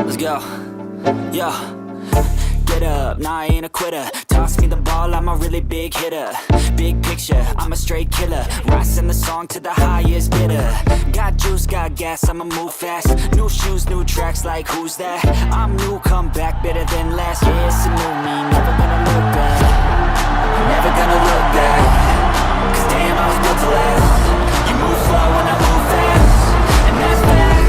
Let's go. Yo. Get up, nah I ain't a quitter. Toss me the ball, I'm a really big hitter. Big picture, I'm a straight killer. Rising the song to the highest bidder. Got juice, got gas, I'ma move fast. New shoes, new tracks, like who's that? I'm new, come back, better than last. Yeah, it's a new me, never gonna look back. Never gonna look back. Cause damn, I was built to last. You move slow and I move fast. And that's facts.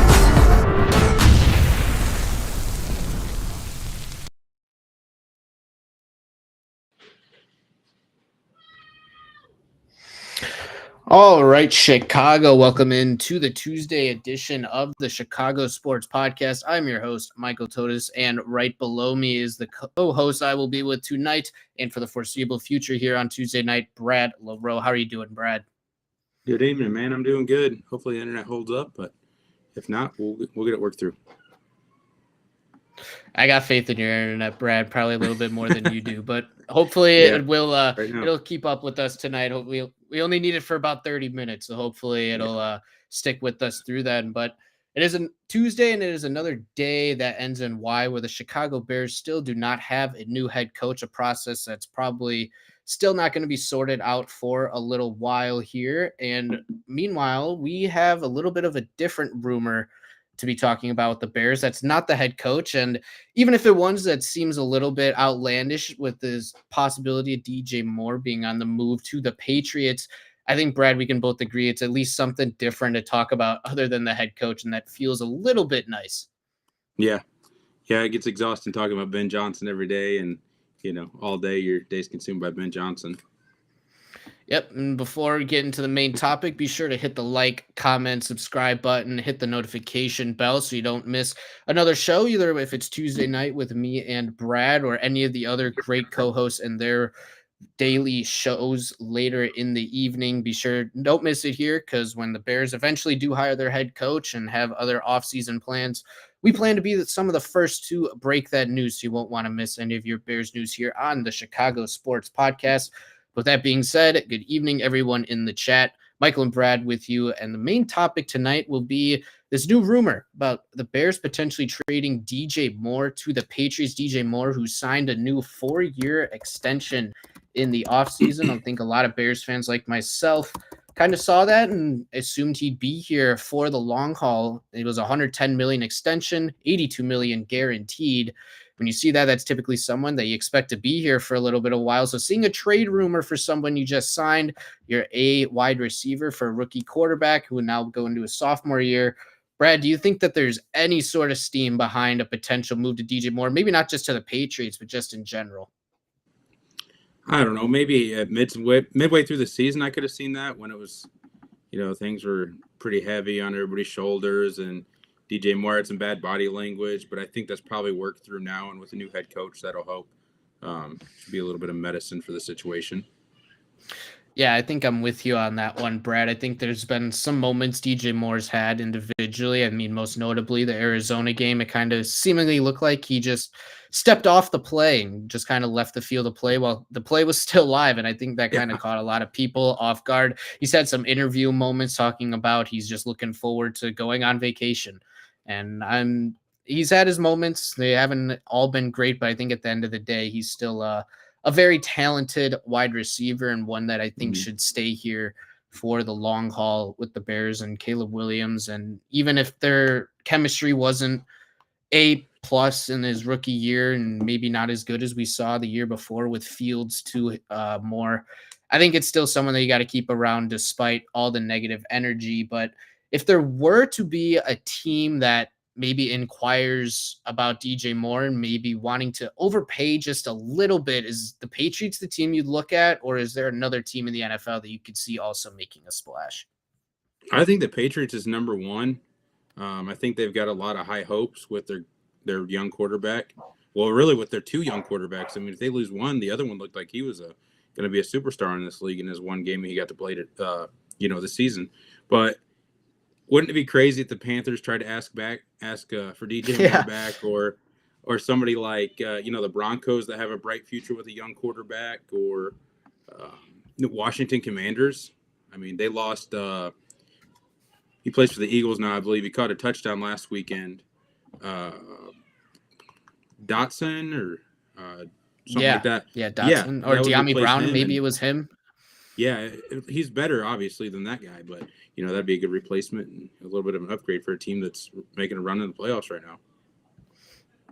All right, Chicago, welcome into the Tuesday edition of the Chicago Sports Podcast. I'm your host, Michael Totis, and right below me is the co-host I will be with tonight and for the foreseeable future here on Tuesday night, Brad LaRoe. How are you doing, Brad? Good evening, man. I'm doing good. Hopefully the internet holds up, but if not, we'll get it worked through. I got faith in your internet, Brad, probably a little bit more than you do, but hopefully it will it'll keep up with us tonight. We only need it for about 30 minutes, so hopefully it'll stick with us through that. But it is a Tuesday, and it is another day that ends in Y, where the Chicago Bears still do not have a new head coach, a process that's probably still not going to be sorted out for a little while here. And meanwhile, we have a little bit of a different rumor to be talking about with the Bears. That's not the head coach. And even if it was, that seems a little bit outlandish with this possibility of DJ Moore being on the move to the Patriots. I think, Brad, we can both agree it's at least something different to talk about other than the head coach, and that feels a little bit nice. Yeah. Yeah, it gets exhausting talking about Ben Johnson every day, and, all day your day's consumed by Ben Johnson. Yep, and before we get into the main topic, be sure to hit the like, comment, subscribe button, hit the notification bell so you don't miss another show, either if it's Tuesday night with me and Brad or any of the other great co-hosts and their daily shows later in the evening. Be sure, don't miss it here, because when the Bears eventually do hire their head coach and have other offseason plans, we plan to be some of the first to break that news, so you won't want to miss any of your Bears news here on the Chicago Sports Podcast. With that being said, good evening, everyone in the chat. Michael and Brad with you. And the main topic tonight will be this new rumor about the Bears potentially trading DJ Moore to the Patriots. DJ Moore, who signed a new 4-year extension in the offseason. I think a lot of Bears fans like myself kind of saw that and assumed he'd be here for the long haul. It was a $110 million extension, $82 million guaranteed. When you see that, that's typically someone that you expect to be here for a little bit of a while. So seeing a trade rumor for someone you just signed, you're a wide receiver for a rookie quarterback who will now go into a sophomore year. Brad, do you think that there's any sort of steam behind a potential move to DJ Moore? Maybe not just to the Patriots, but just in general. I don't know. Maybe at midway through the season, I could have seen that when it was, things were pretty heavy on everybody's shoulders, and DJ Moore had some bad body language, but I think that's probably worked through now, and with a new head coach, that'll help. Should be a little bit of medicine for the situation. Yeah, I think I'm with you on that one, Brad. I think there's been some moments DJ Moore's had individually. I mean, most notably the Arizona game. It kind of seemingly looked like he just stepped off the play and just kind of left the field of play while the play was still live. And I think that kind of caught a lot of people off guard. He's had some interview moments talking about he's just looking forward to going on vacation. And he's had his moments. They haven't all been great, but I think at the end of the day, he's still a very talented wide receiver, and one that I think should stay here for the long haul with the Bears and Caleb Williams. And even if their chemistry wasn't A+ in his rookie year and maybe not as good as we saw the year before with Fields to Moore, I think it's still someone that you got to keep around despite all the negative energy. But if there were to be a team that maybe inquires about DJ Moore and maybe wanting to overpay just a little bit, is the Patriots the team you'd look at, or is there another team in the NFL that you could see also making a splash? I think the Patriots is number one. I think they've got a lot of high hopes with their young quarterback. Well, really with their two young quarterbacks. I mean, if they lose one, the other one looked like he was going to be a superstar in this league in his one game he got to play this season. But wouldn't it be crazy if the Panthers tried to ask for DJ Moore back, or somebody like the Broncos that have a bright future with a young quarterback, or the Washington Commanders? I mean, they lost. He plays for the Eagles now, I believe. He caught a touchdown last weekend. Dotson or something like that. Yeah, Yeah, Dotson or that would De'Ami replace Brown. him. Maybe it And was him. yeah, he's better obviously than that guy, but that'd be a good replacement and a little bit of an upgrade for a team that's making a run in the playoffs right now.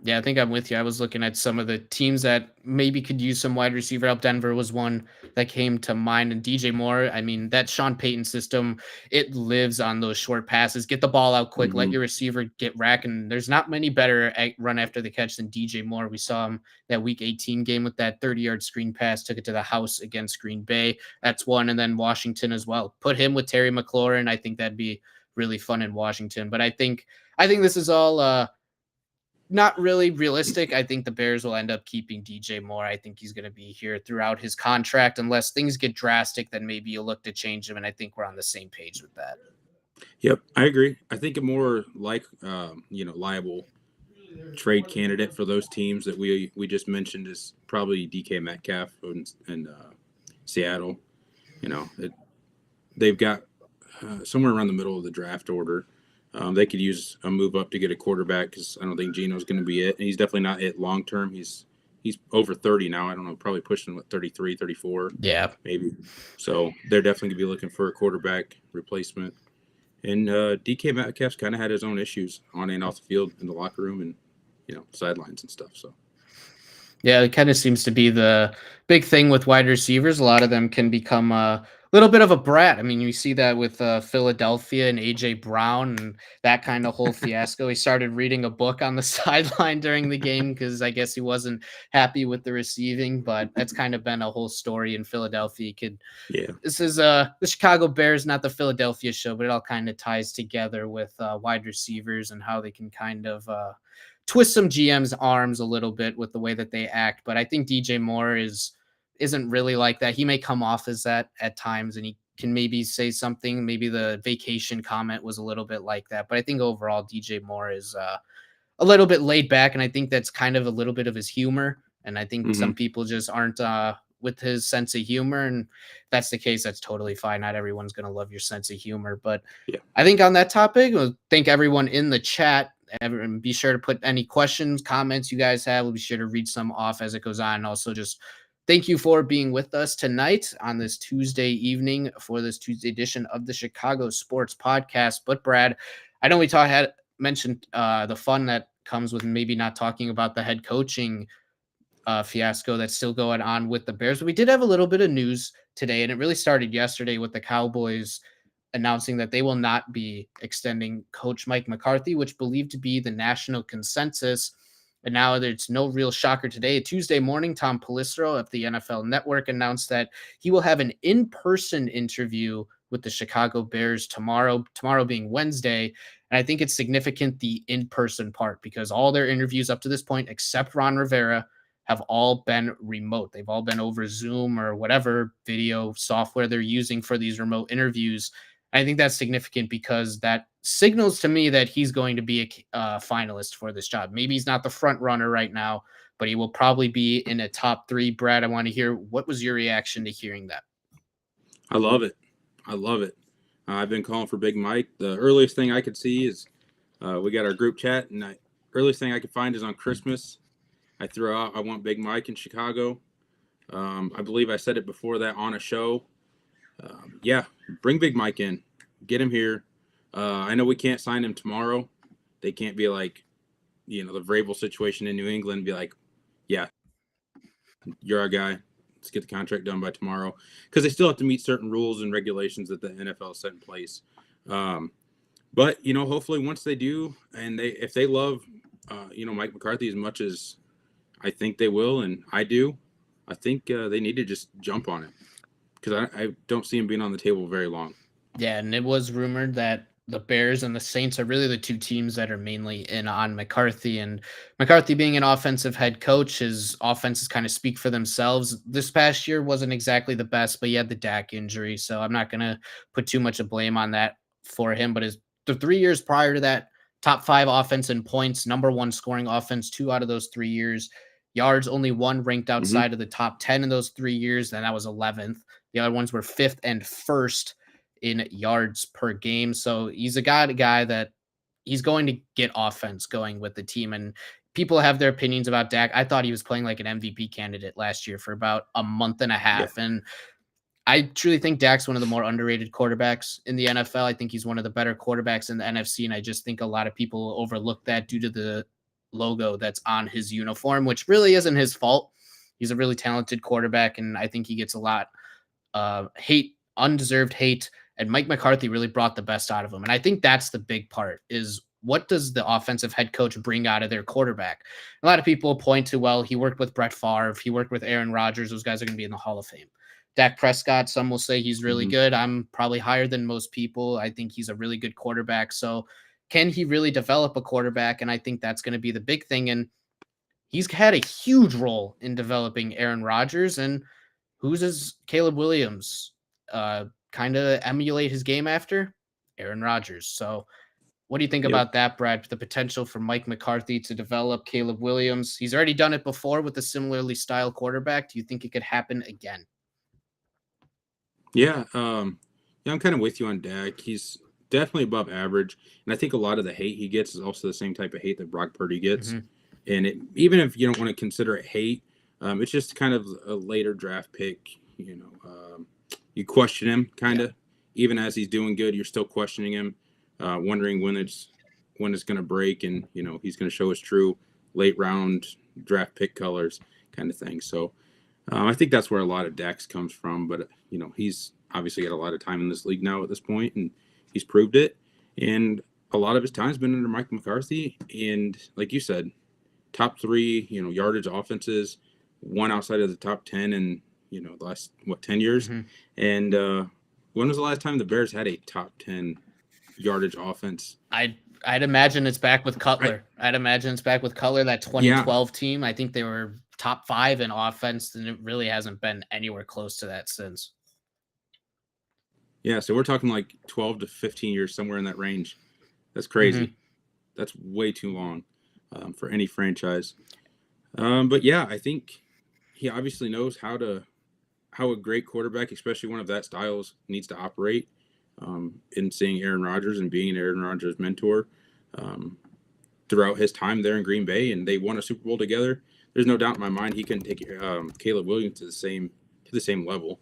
Yeah, I think I'm with you. I was looking at some of the teams that maybe could use some wide receiver help. Denver was one that came to mind. And DJ Moore, I mean, that Sean Payton system, it lives on those short passes. Get the ball out quick, let your receiver get rack. And there's not many better at run after the catch than DJ Moore. We saw him that week 18 game with that 30-yard screen pass, took it to the house against Green Bay. That's one. And then Washington as well. Put him with Terry McLaurin. I think that'd be really fun in Washington. But I think this is all not really realistic. I think the Bears will end up keeping DJ Moore. I think he's going to be here throughout his contract. Unless things get drastic, then maybe you'll look to change him. And I think we're on the same page with that. Yep, I agree. I think a more liable trade candidate for those teams that we just mentioned is probably DK Metcalf in Seattle. They've got somewhere around the middle of the draft order. They could use a move up to get a quarterback because I don't think Geno's going to be it. And he's definitely not it long term. He's over 30 now. I don't know, probably pushing 33, 34. Yeah, maybe. So they're definitely going to be looking for a quarterback replacement. And DK Metcalf's kind of had his own issues on and off the field in the locker room and sidelines and stuff. So yeah, it kind of seems to be the big thing with wide receivers. A lot of them can become a little bit of a brat. I mean, you see that with Philadelphia and AJ Brown and that kind of whole fiasco. He started reading a book on the sideline during the game because I guess he wasn't happy with the receiving. But that's kind of been a whole story in Philadelphia. This is the Chicago Bears, not the Philadelphia show, but it all kind of ties together with wide receivers and how they can kind of twist some GM's arms a little bit with the way that they act. But I think DJ Moore isn't really like that. He may come off as that at times, and he can maybe say something. Maybe the vacation comment was a little bit like that. But I think overall DJ Moore is a little bit laid back, and I think that's kind of a little bit of his humor. And I think some people just aren't with his sense of humor. And if that's the case, that's totally fine. Not everyone's going to love your sense of humor. But I think on that topic, we'll thank everyone in the chat. And be sure to put any questions, comments you guys have. We'll be sure to read some off as it goes on. And also just thank you for being with us tonight on this Tuesday evening for this Tuesday edition of the Chicago Sports Podcast. But Brad, I know we had mentioned the fun that comes with maybe not talking about the head coaching fiasco that's still going on with the Bears. But we did have a little bit of news today, and it really started yesterday with the Cowboys announcing that they will not be extending coach Mike McCarthy, which believed to be the national consensus. And now there's no real shocker today. Tuesday morning, Tom Pelissero of the NFL Network announced that he will have an in-person interview with the Chicago Bears tomorrow being Wednesday. And I think it's significant, the in-person part, because all their interviews up to this point, except Ron Rivera, have all been remote. They've all been over Zoom or whatever video software they're using for these remote interviews. I think that's significant because that signals to me that he's going to be a finalist for this job. Maybe he's not the front runner right now, but he will probably be in a top 3. Brad, I want to hear, what was your reaction to hearing that? I love it. I've been calling for Big Mike. The earliest thing I could see is we got our group chat, and earliest thing I could find is on Christmas. I threw out, I want Big Mike in Chicago. I believe I said it before that on a show. Bring Big Mike in. Get him here. I know we can't sign him tomorrow. They can't be like, the Vrabel situation in New England, be like, yeah, you're our guy. Let's get the contract done by tomorrow. Because they still have to meet certain rules and regulations that the NFL set in place. But, hopefully once they do, and if they love, Mike McCarthy as much as I think they will, and I do, I think they need to just jump on it. Because I don't see him being on the table very long. Yeah, and it was rumored that the Bears and the Saints are really the two teams that are mainly in on McCarthy. And McCarthy being an offensive head coach, his offenses kind of speak for themselves. This past year wasn't exactly the best, but he had the Dak injury, so I'm not going to put too much of blame on that for him. But the 3 years prior to that, top 5 offense in points, number 1 scoring offense 2 out of those 3 years. Yards, only 1 ranked outside of the top 10 in those 3 years, and that was 11th. The other ones were 5th and 1st in yards per game. So he's a guy that he's going to get offense going with the team. And people have their opinions about Dak. I thought he was playing like an MVP candidate last year for about a month and a Yeah. half. And I truly think Dak's one of the more underrated quarterbacks in the NFL. I think he's one of the better quarterbacks in the NFC. And I just think a lot of people overlook that due to the logo that's on his uniform, which really isn't his fault. He's a really talented quarterback. And I think he gets a lot hate, undeserved hate. And Mike McCarthy really brought the best out of him. And I think that's the big part is what does the offensive head coach bring out of their quarterback? A lot of people point to, well, he worked with Brett Favre. He worked with Aaron Rodgers. Those guys are going to be in the Hall of Fame. Dak Prescott, some will say he's really good. I'm probably higher than most people. I think he's a really good quarterback. So can he really develop a quarterback? And I think that's going to be the big thing. And he's had a huge role in developing Aaron Rodgers. And who's his Caleb Williams kind of emulate his game after? Aaron Rodgers. So what do you think about that, Brad? The potential for Mike McCarthy to develop Caleb Williams. He's already done it before with a similarly styled quarterback. Do you think it could happen again? Yeah, I'm kind of with you on Dak. He's definitely above average, and I think a lot of the hate he gets is also the same type of hate that Brock Purdy gets. And even if you don't want to consider it hate, it's just kind of a later draft pick. You question him kind of, even as he's doing good, you're still questioning him, wondering when it's going to break, and he's going to show his true late round draft pick colors, kind of thing. So. I think that's where a lot of Dax comes from, but he's obviously got a lot of time in this league now at this point, and he's proved it. And a lot of his time's been under Mike McCarthy, and like you said, top 3, yardage offenses, one outside of the top 10 in the last 10 years. And when was the last time the Bears had a top 10 yardage offense? I'd imagine it's back with Cutler. I'd imagine it's back with Cutler, that 2012 team. I think they were top 5 in offense, and it really hasn't been anywhere close to that since. Yeah, so we're talking like 12 to 15 years, somewhere in that range. That's crazy. That's way too long for any franchise. But yeah, I think he obviously knows how a great quarterback, especially one of that styles, needs to operate. In seeing Aaron Rodgers and being an Aaron Rodgers mentor throughout his time there in Green Bay, and they won a Super Bowl together. There's no doubt in my mind he can take Caleb Williams to the same level.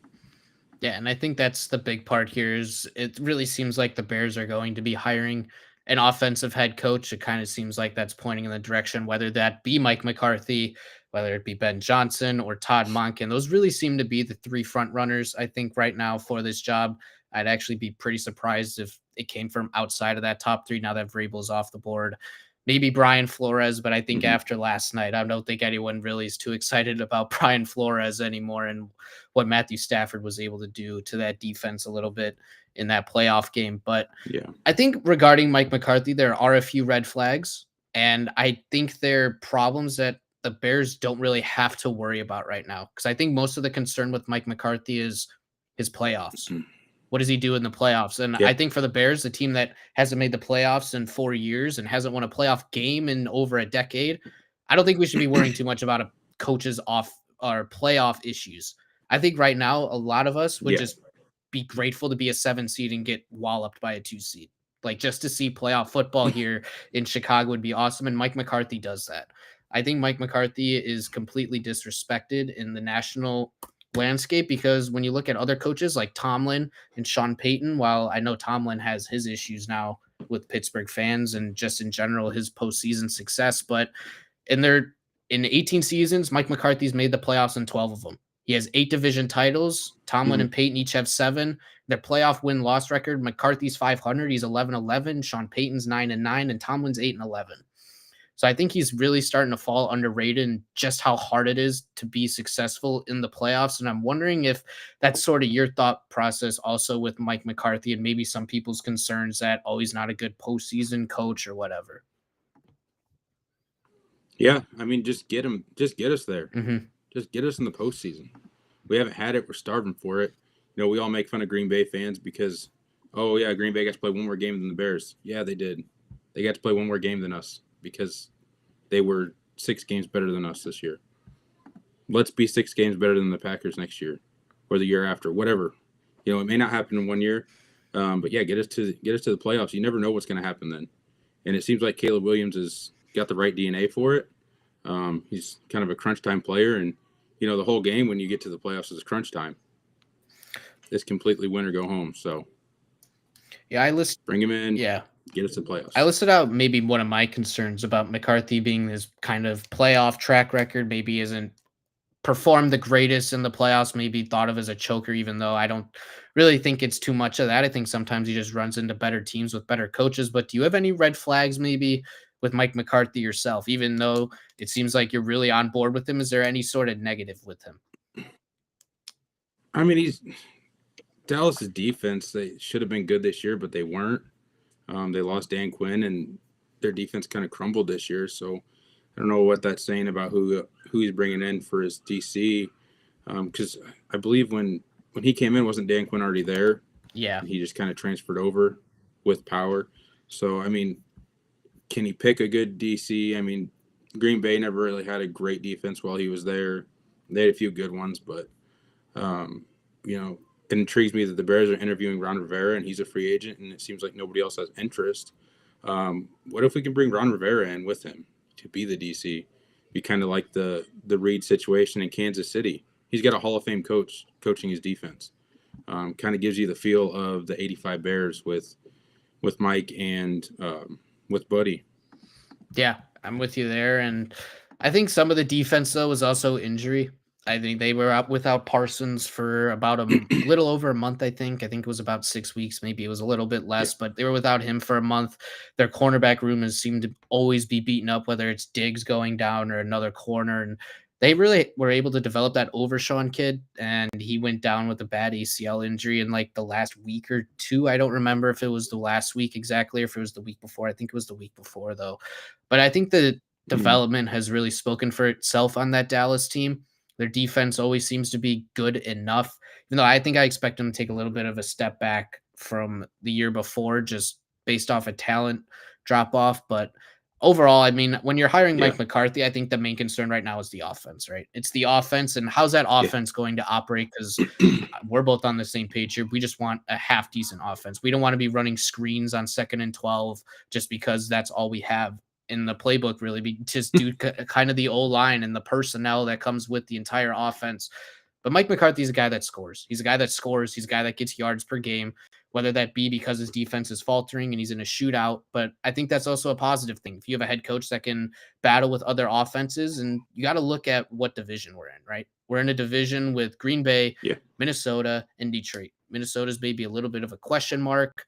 Yeah, and I think that's the big part here is it really seems like the Bears are going to be hiring an offensive head coach. It kind of seems like that's pointing in the direction, whether that be Mike McCarthy, whether it be Ben Johnson or Todd Monken. Those really seem to be the 3 front runners, I think, right now for this job. I'd actually be pretty surprised if it came from outside of that top 3 now that Vrabel's off the board. Maybe Brian Flores, but I think after last night, I don't think anyone really is too excited about Brian Flores anymore and what Matthew Stafford was able to do to that defense a little bit in that playoff game. But yeah, I think regarding Mike McCarthy, there are a few red flags, and I think they're problems that the Bears don't really have to worry about right now. Because I think most of the concern with Mike McCarthy is his playoffs. What does he do in the playoffs? And I think for the Bears, the team that hasn't made the playoffs in 4 years and hasn't won a playoff game in over a decade, I don't think we should be worrying too much about a coach's off or playoff issues. I think right now, a lot of us would just be grateful to be a 7 seed and get walloped by a 2 seed. Like just to see playoff football here in Chicago would be awesome. And Mike McCarthy does that. I think Mike McCarthy is completely disrespected in the national landscape because when you look at other coaches like Tomlin and Sean Payton, while I know Tomlin has his issues now with Pittsburgh fans and just in general his postseason success, but in 18 seasons, Mike McCarthy's made the playoffs in 12 of them. He has 8 division titles. Tomlin and Payton each have 7. Their playoff win-loss record, McCarthy's 500. He's 11-11. Sean Payton's 9-9, and Tomlin's 8-11. So I think he's really starting to fall underrated in just how hard it is to be successful in the playoffs. And I'm wondering if that's sort of your thought process also with Mike McCarthy and maybe some people's concerns that, oh, he's not a good postseason coach or whatever. Yeah, I mean, just get us there. Just get us in the postseason. We haven't had it. We're starving for it. We all make fun of Green Bay fans because, oh, yeah, Green Bay got to play one more game than the Bears. Yeah, they did. They got to play one more game than us because they were 6 games better than us this year. Let's be 6 games better than the Packers next year or the year after, whatever. It may not happen in 1 year, but yeah, get us to the playoffs. You never know what's going to happen then. and it seems like Caleb Williams has got the right DNA for it. He's kind of a crunch time player, and the whole game when you get to the playoffs is crunch time. It's completely win or go home. So Yeah, bring him in. Yeah, get us to the playoffs. I listed out maybe one of my concerns about McCarthy being his kind of playoff track record. Maybe isn't performed the greatest in the playoffs, maybe thought of as a choker, even though I don't really think it's too much of that. I think sometimes he just runs into better teams with better coaches. But do you have any red flags maybe with Mike McCarthy yourself, even though it seems like you're really on board with him? Is there any sort of negative with him? I mean, Dallas's defense, they should have been good this year, but they weren't. They lost Dan Quinn, and their defense kind of crumbled this year. So I don't know what that's saying about who he's bringing in for his DC. Because I believe when he came in, wasn't Dan Quinn already there? Yeah. He just kind of transferred over with power. So, I mean, can he pick a good DC? I mean, Green Bay never really had a great defense while he was there. They had a few good ones, but, it intrigues me that the Bears are interviewing Ron Rivera, and he's a free agent, and it seems like nobody else has interest. What if we can bring Ron Rivera in with him to be the DC? Be kind of like the Reed situation in Kansas City. He's got a Hall of Fame coach coaching his defense. Kind of gives you the feel of the '85 Bears with Mike and with Buddy. Yeah, I'm with you there. And I think some of the defense, though, was also injury. I think they were out without Parsons for about a little over a month, I think. I think it was about 6 weeks. Maybe it was a little bit less, but they were without him for a month. Their cornerback room has seemed to always be beaten up, whether it's Diggs going down or another corner. And they really were able to develop that Overshawn kid, and he went down with a bad ACL injury in like the last week or two. I don't remember if it was the last week exactly or if it was the week before. I think it was the week before, though. But I think the development has really spoken for itself on that Dallas team. Their defense always seems to be good enough, even though I think I expect them to take a little bit of a step back from the year before, just based off a talent drop off. But overall, I mean, when you're hiring Mike McCarthy, I think the main concern right now is the offense, right? It's the offense, and how's that offense going to operate? Because we're both on the same page here. We just want a half decent offense. We don't want to be running screens on 2nd and 12 just because that's all we have in the playbook, really. Be just do kind of the O-line and the personnel that comes with the entire offense. But Mike McCarthy is a guy that scores. He's a guy that scores. He's a guy that gets yards per game, whether that be because his defense is faltering and he's in a shootout. But I think that's also a positive thing. If you have a head coach that can battle with other offenses, and you got to look at what division we're in, right? We're in a division with Green Bay, Minnesota, and Detroit. Minnesota's maybe a little bit of a question mark,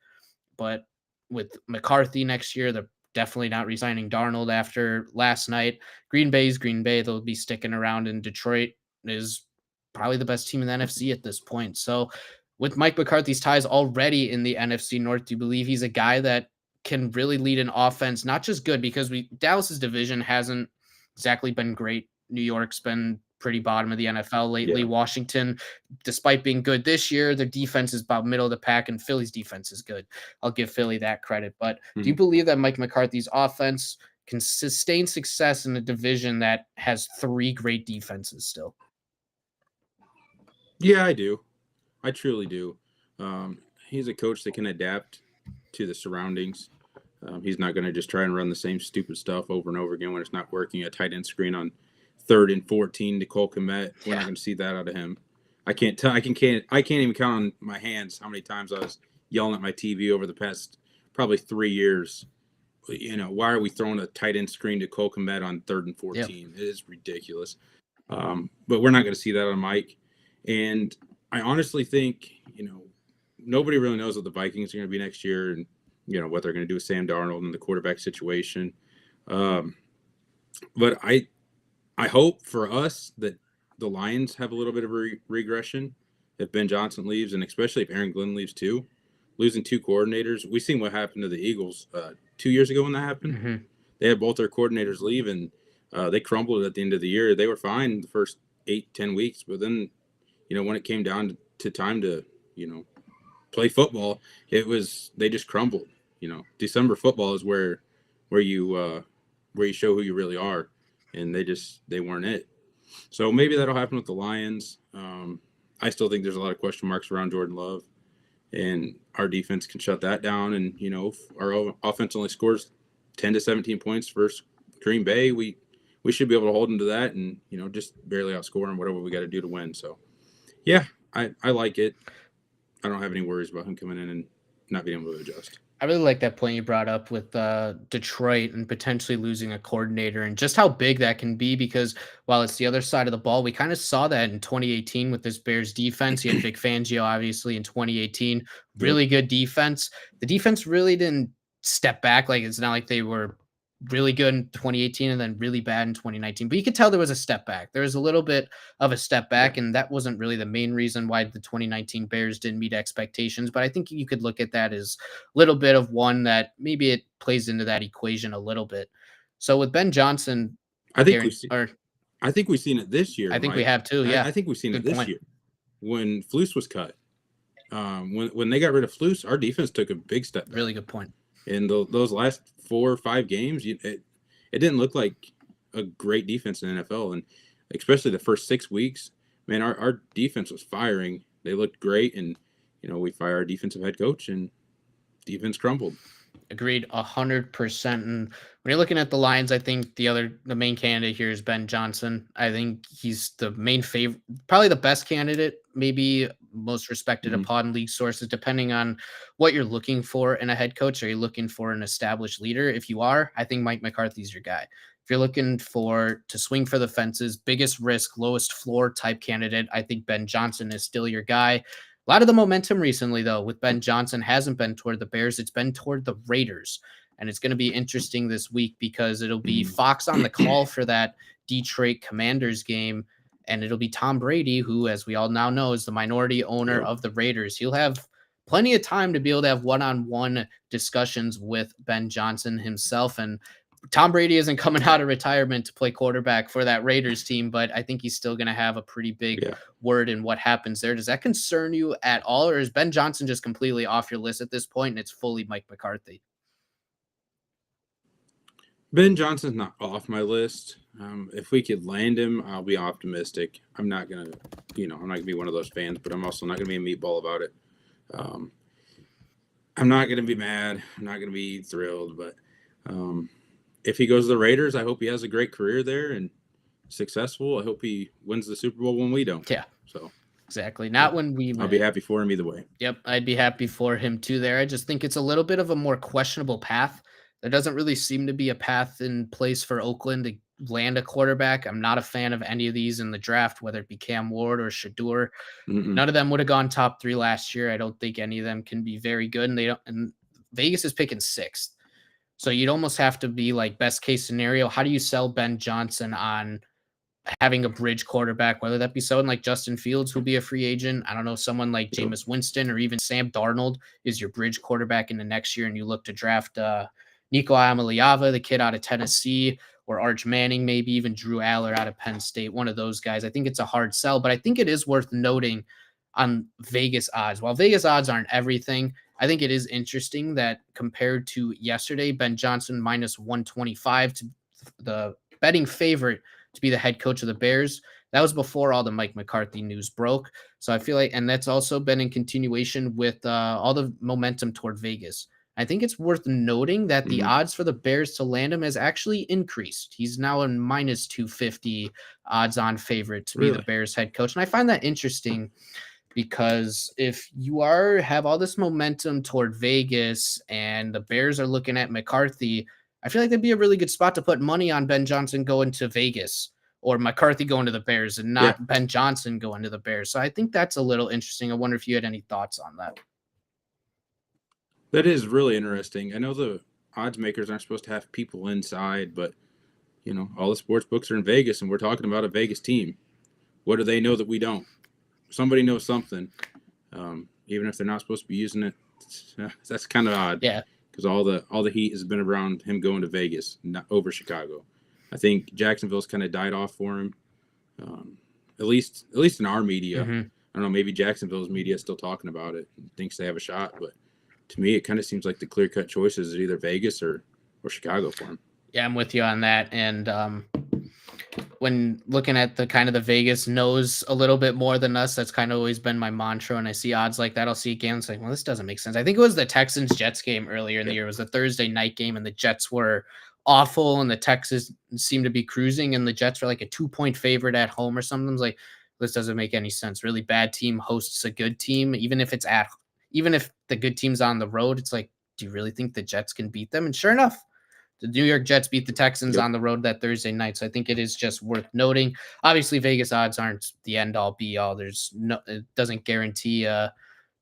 but with McCarthy next year, they're definitely not re-signing Darnold after last night. Green Bay's Green Bay. They'll be sticking around, and Detroit is probably the best team in the NFC at this point. So with Mike McCarthy's ties already in the NFC North, do you believe he's a guy that can really lead an offense, not just good, because Dallas's division hasn't exactly been great. New York's been pretty bottom of the NFL lately. Washington, despite being good this year, their defense is about middle of the pack, and Philly's defense is good. I'll give Philly that credit. But do you believe that Mike McCarthy's offense can sustain success in a division that has 3 great defenses still? Yeah, I do. I truly do. He's a coach that can adapt to the surroundings. He's not going to just try and run the same stupid stuff over and over again when it's not working. A tight end screen on 3rd and 14 to Cole Kmet. We're not going to see that out of him. I can't even count on my hands how many times I was yelling at my TV over the past probably 3 years. Why are we throwing a tight end screen to Cole Kmet on 3rd and 14? It is ridiculous. But we're not going to see that on Mike. And I honestly think, nobody really knows what the Vikings are going to be next year, and what they're going to do with Sam Darnold and the quarterback situation. But I hope for us that the Lions have a little bit of regression if Ben Johnson leaves, and especially if Aaron Glenn leaves too. Losing 2 coordinators, we've seen what happened to the Eagles 2 years ago when that happened. They had both their coordinators leave, and they crumbled at the end of the year. They were fine the first 8-10 weeks, but then when it came down to time to play football, they just crumbled. December football is where you show who you really are, and they weren't it. So maybe that'll happen with the Lions. I still think there's a lot of question marks around Jordan Love, and our defense can shut that down. And if our offense only scores 10 to 17 points versus Green Bay, we should be able to hold them to that and, just barely outscore them, whatever we got to do to win. So, yeah, I like it. I don't have any worries about him coming in and not being able to adjust. I really like that point you brought up with Detroit and potentially losing a coordinator and just how big that can be, because while it's the other side of the ball, we kind of saw that in 2018 with this Bears defense. You had Vic Fangio, obviously, in 2018, really good defense. The defense really didn't step back. Like, it's not like they were really good in 2018 and then really bad in 2019, but you could tell there was a step back. There was a little bit of a step back, and that wasn't really the main reason why the 2019 Bears didn't meet expectations. But I think you could look at that as a little bit of one that maybe it plays into that equation a little bit. So with Ben Johnson, I think we've seen it this year. I think we have too. Yeah, I think we've seen Good it this point. year when Flus was cut. When they got rid of Flus, our defense took a big step back. Really good point. In those last 4 or 5 games, it didn't look like a great defense in the NFL, and especially the first 6 weeks, man, our defense was firing. They looked great, and we fired our defensive head coach, and defense crumbled. Agreed 100%. And when you're looking at the Lions, I think the main candidate here is Ben Johnson. I think he's the main favorite, probably the best candidate, maybe most respected upon league sources, depending on what you're looking for in a head coach. Are you looking for an established leader? If you are, I think Mike McCarthy's your guy. If you're looking to swing for the fences, biggest risk, lowest floor type candidate, I think Ben Johnson is still your guy. A lot of the momentum recently, though, with Ben Johnson hasn't been toward the Bears. It's been toward the Raiders. And it's going to be interesting this week because it'll be Fox on the call for that Detroit Commanders game. And it'll be Tom Brady, who, as we all now know, is the minority owner of the Raiders. He'll have plenty of time to be able to have one-on-one discussions with Ben Johnson himself. And Tom Brady isn't coming out of retirement to play quarterback for that Raiders team, but I think he's still going to have a pretty big word in what happens there. Does that concern you at all, or is Ben Johnson just completely off your list at this point and it's fully Mike McCarthy? Ben Johnson's not off my list. If we could land him, I'll be optimistic. I'm not gonna be one of those fans, but I'm also not gonna be a meatball about it. I'm not gonna be mad. I'm not gonna be thrilled, but if he goes to the Raiders, I hope he has a great career there and successful. I hope he wins the Super Bowl when we don't. Yeah. So exactly. Not when we win. I'll be happy for him either way. Yep. I'd be happy for him too there. I just think it's a little bit of a more questionable path. There doesn't really seem to be a path in place for Oakland to land a quarterback. I'm not a fan of any of these in the draft, whether it be Cam Ward or Shador. None of them would have gone top 3 last year. I don't think any of them can be very good. And Vegas is picking 6th. So you'd almost have to be like best case scenario. How do you sell Ben Johnson on having a bridge quarterback, whether that be someone like Justin Fields, who'll be a free agent? I don't know, someone like Jameis Winston or even Sam Darnold is your bridge quarterback in the next year, and you look to draft Nico Amaliava, the kid out of Tennessee, or Arch Manning, maybe even Drew Aller out of Penn State, one of those guys. I think it's a hard sell, but I think it is worth noting on Vegas odds. While Vegas odds aren't everything, I think it is interesting that compared to yesterday, Ben Johnson minus 125 to the betting favorite to be the head coach of the Bears. That was before all the Mike McCarthy news broke. So I feel like, and that's also been in continuation with all the momentum toward Vegas. I think it's worth noting that the odds for the Bears to land him has actually increased. He's now a minus 250 odds on favorite to be the Bears head coach. And I find that interesting because if you have all this momentum toward Vegas and the Bears are looking at McCarthy, I feel like that'd be a really good spot to put money on Ben Johnson going to Vegas or McCarthy going to the Bears and not Ben Johnson going to the Bears. So I think that's a little interesting. I wonder if you had any thoughts on that. That is really interesting. I know the odds makers aren't supposed to have people inside, but all the sports books are in Vegas and we're talking about a Vegas team. What do they know that we don't? Somebody knows something, even if they're not supposed to be using it. That's kind of odd. Yeah, because all the heat has been around him going to Vegas, not over Chicago. I think Jacksonville's kind of died off for him, at least in our media. I don't know. Maybe Jacksonville's media is still talking about it and thinks they have a shot, but to me, it kind of seems like the clear-cut choices is either Vegas or Chicago for him. Yeah, I'm with you on that. And when looking at the kind of the Vegas knows a little bit more than us, that's kind of always been my mantra. And I see odds like that, I'll see games like, well, this doesn't make sense. I think it was the Texans Jets game earlier in the year. It was a Thursday night game, and the Jets were awful, and the Texans seemed to be cruising, and the Jets were like a 2-point favorite at home or something. I was like, this doesn't make any sense. Really bad team hosts a good team, even if the good team's on the road. It's like, do you really think the Jets can beat them? And sure enough, the New York Jets beat the Texans on the road that Thursday night. So I think it is just worth noting. Obviously, Vegas odds aren't the end all be all. It doesn't guarantee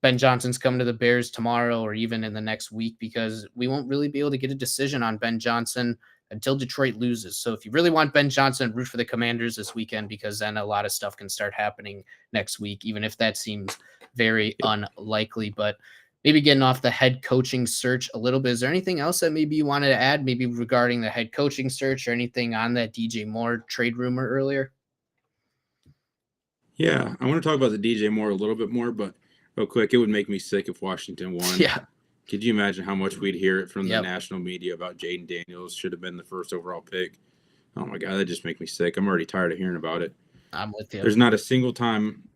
Ben Johnson's coming to the Bears tomorrow or even in the next week, because we won't really be able to get a decision on Ben Johnson until Detroit loses. So if you really want Ben Johnson, root for the Commanders this weekend, because then a lot of stuff can start happening next week, even if that seems very unlikely. But maybe getting off the head coaching search a little bit, is there anything else that maybe you wanted to add, maybe regarding the head coaching search or anything on that DJ Moore trade rumor earlier? Yeah, I want to talk about the DJ Moore a little bit more, but real quick, it would make me sick if Washington won. Yeah. Could you imagine how much we'd hear it from the national media about Jaden Daniels should have been the first overall pick? Oh my God, that just makes me sick. I'm already tired of hearing about it. I'm with you. There's not a single time.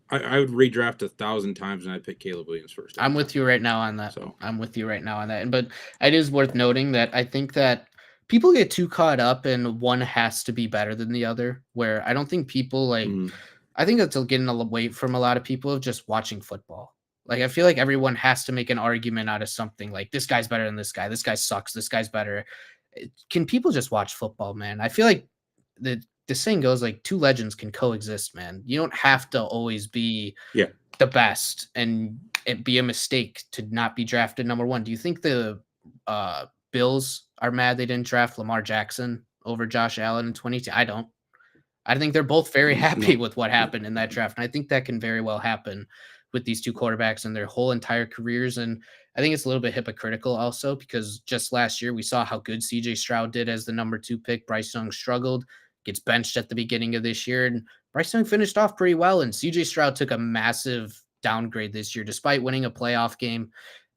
I would redraft 1,000 times and I'd pick Caleb Williams first. I'm with you right now on that. So I'm with you right now on that. But it is worth noting that I think that people get too caught up in one has to be better than the other, where I don't think people I think that's getting away from a lot of people of just watching football. Like, I feel like everyone has to make an argument out of something like, this guy's better than this guy sucks, this guy's better. Can people just watch football, man? I feel like the saying goes, like, two legends can coexist, man. You don't have to always be the best, and it be a mistake to not be drafted number one. Do you think the Bills are mad they didn't draft Lamar Jackson over Josh Allen in 2020? I don't. I think they're both very happy with what happened in that draft. And I think that can very well happen with these two quarterbacks in their whole entire careers. And I think it's a little bit hypocritical also, because just last year we saw how good CJ Stroud did as the number 2 pick. Bryce Young struggled, gets benched at the beginning of this year, and Bryce Young finished off pretty well. And CJ Stroud took a massive downgrade this year, despite winning a playoff game.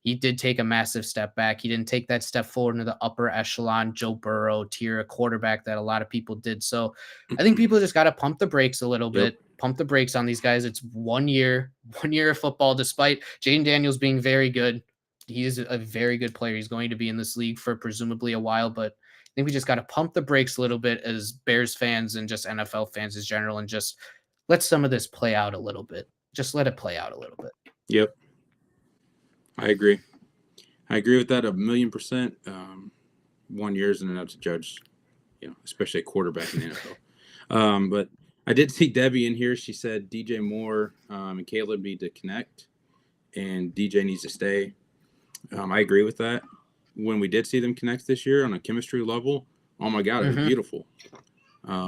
He did take a massive step back. He didn't take that step forward into the upper echelon Joe Burrow tier quarterback that a lot of people did. So I think people just got to pump the brakes a little bit, pump the brakes on these guys. It's 1 year of football, despite Jaden Daniels being very good. He is a very good player. He's going to be in this league for presumably a while, but I think we just got to pump the brakes a little bit as Bears fans and just NFL fans in general, and just let some of this play out a little bit. Just let it play out a little bit. Yep. I agree. I agree with that 1,000,000%. 1 year isn't enough to judge, especially a quarterback in the NFL. But I did see Debbie in here. She said DJ Moore and Caleb need to connect, and DJ needs to stay. I agree with that. When we did see them connect this year on a chemistry level, oh my God, it was beautiful.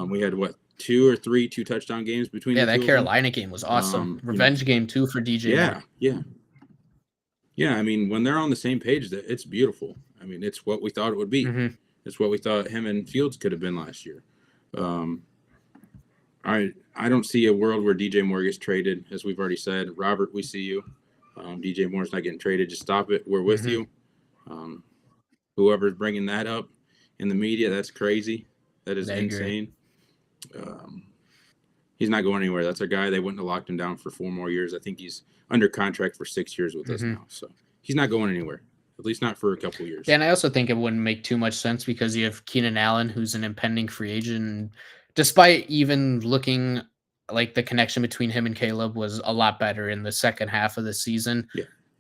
We had 2 or 3 2-touchdown games between. Yeah, that Carolina game was awesome. Revenge game too for DJ Moore. Yeah, I mean, when they're on the same page, it's beautiful. I mean, it's what we thought it would be. It's what we thought him and Fields could have been last year. I don't see a world where DJ Moore gets traded, as we've already said. Robert, we see you. DJ Moore's not getting traded. Just stop it. We're with you. Whoever's bringing that up in the media, that's crazy. That is insane. He's not going anywhere. That's our guy. They wouldn't have locked him down for 4 more years. I think he's under contract for 6 years with us now. So he's not going anywhere, at least not for a couple of years. Yeah, and I also think it wouldn't make too much sense because you have Keenan Allen, who's an impending free agent. And despite even looking like the connection between him and Caleb was a lot better in the second half of the season,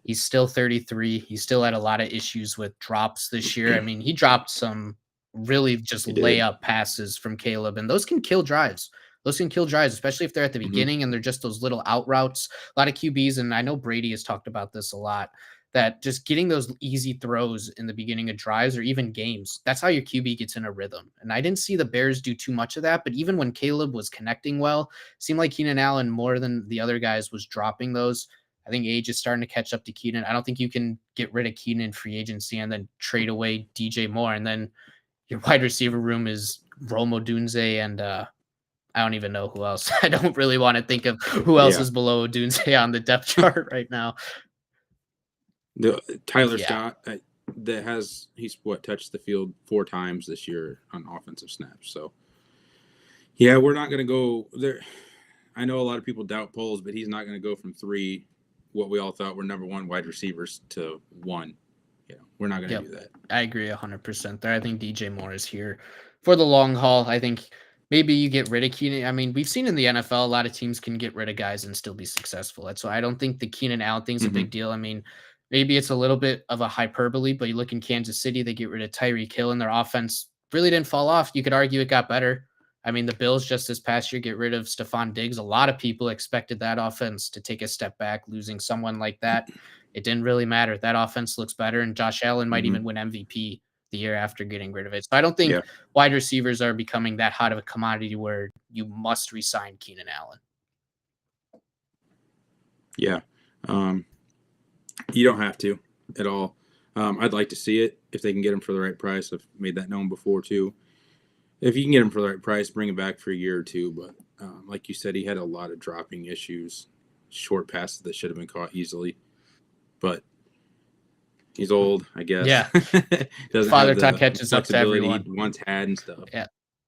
he's still 33. He still had a lot of issues with drops this year. I mean, he dropped some really just layup passes from Caleb, and those can kill drives. Those can kill drives, especially if they're at the beginning and they're just those little out routes. A lot of QBs, and I know Brady has talked about this a lot, that just getting those easy throws in the beginning of drives or even games, that's how your QB gets in a rhythm. And I didn't see the Bears do too much of that, but even when Caleb was connecting well, it seemed like Keenan Allen, more than the other guys, was dropping those. I think age is starting to catch up to Keenan. I don't think you can get rid of Keenan in free agency and then trade away DJ Moore. And then your wide receiver room is Rome Odunze and I don't even know who else. I don't really want to think of who else is below Odunze on the depth chart right now. The Tyler Scott he's touched the field 4 times this year on offensive snaps. So Yeah, we're not going to go there. I know a lot of people doubt Poles, but he's not going to go from 3, what we all thought were number 1 wide receivers, to 1. We're not going to do that. I agree 100% there. I think DJ Moore is here for the long haul. I think maybe you get rid of Keenan. I mean, we've seen in the NFL, a lot of teams can get rid of guys and still be successful. That's why I don't think the Keenan Allen thing's a big deal. I mean, maybe it's a little bit of a hyperbole, but you look in Kansas City, they get rid of Tyreek Hill and their offense really didn't fall off. You could argue it got better. I mean, the Bills just this past year get rid of Stephon Diggs. A lot of people expected that offense to take a step back, losing someone like that. It didn't really matter. That offense looks better, and Josh Allen might even win MVP the year after getting rid of it. So I don't think wide receivers are becoming that hot of a commodity where you must re-sign Keenan Allen. Yeah. You don't have to at all. I'd like to see it if they can get him for the right price. I've made that known before too. If you can get him for the right price, bring him back for a year or two. But like you said, he had a lot of dropping issues, short passes that should have been caught easily. But he's old, I guess. Yeah. Doesn't Father have time the catches up to everyone. he once had and stuff.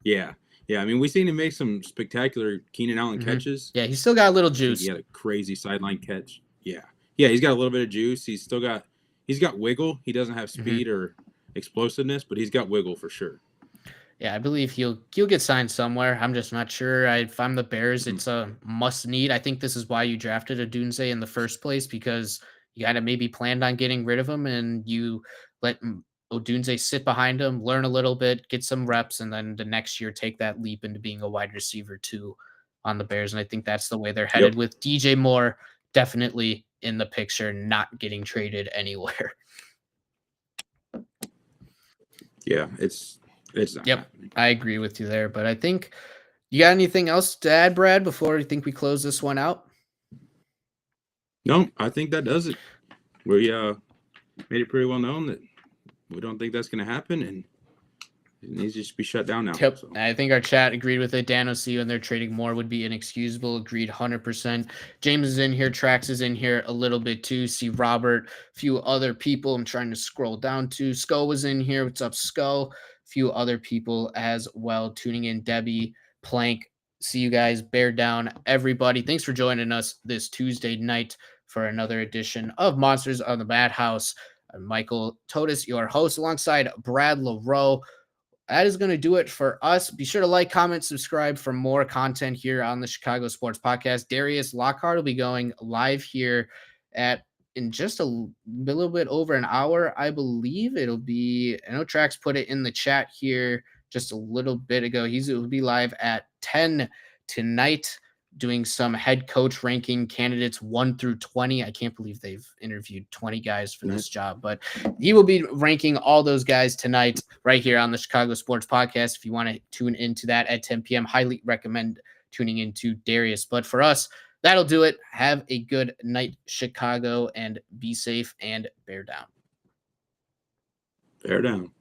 Yeah. I mean, we've seen him make some spectacular Keenan Allen catches. Yeah, he's still got a little juice. He had a crazy sideline catch. Yeah, he's got a little bit of juice. He's got wiggle. He doesn't have speed or explosiveness, but he's got wiggle for sure. Yeah, I believe he'll get signed somewhere. I'm just not sure. If I'm the Bears, it's a must need. I think this is why you drafted Odunze in the first place, because you got to maybe planned on getting rid of him, and you let Odunze sit behind him, learn a little bit, get some reps, and then the next year take that leap into being a wide receiver too on the Bears. And I think that's the way they're headed with DJ Moore definitely in the picture, not getting traded anywhere. Yeah, it's not happening. I agree with you there, but I think you got anything else to add, Brad, before you think we close this one out? No, I think that does it. We made it pretty well known that we don't think that's going to happen, and it needs to just be shut down now. Yep. So. I think our chat agreed with it. Dan O'C, and they're trading more would be inexcusable. Agreed 100%. James is in here. Trax is in here a little bit too. See Robert, a few other people I'm trying to scroll down to. Sco was in here. What's up, Sco? A few other people as well tuning in. Debbie, Plank. See you guys. Bear down, everybody. Thanks for joining us this Tuesday night for another edition of Monsters on the Madhouse. I'm Michael Totis, your host, alongside Brad LaRoe. That is going to do it for us. Be sure to like, comment, subscribe for more content here on the Chicago Sports Podcast. Darius Lockhart will be going live here in just a little bit over an hour, I believe. It'll be, I know Trax put it in the chat here just a little bit ago. He'll be live at 10 tonight, doing some head coach ranking candidates 1 through 20. I can't believe they've interviewed 20 guys for this job, but he will be ranking all those guys tonight right here on the Chicago Sports Podcast. If you want to tune into that at 10 p.m., highly recommend tuning into Darius. But for us, that'll do it. Have a good night, Chicago, and be safe and bear down. Bear down.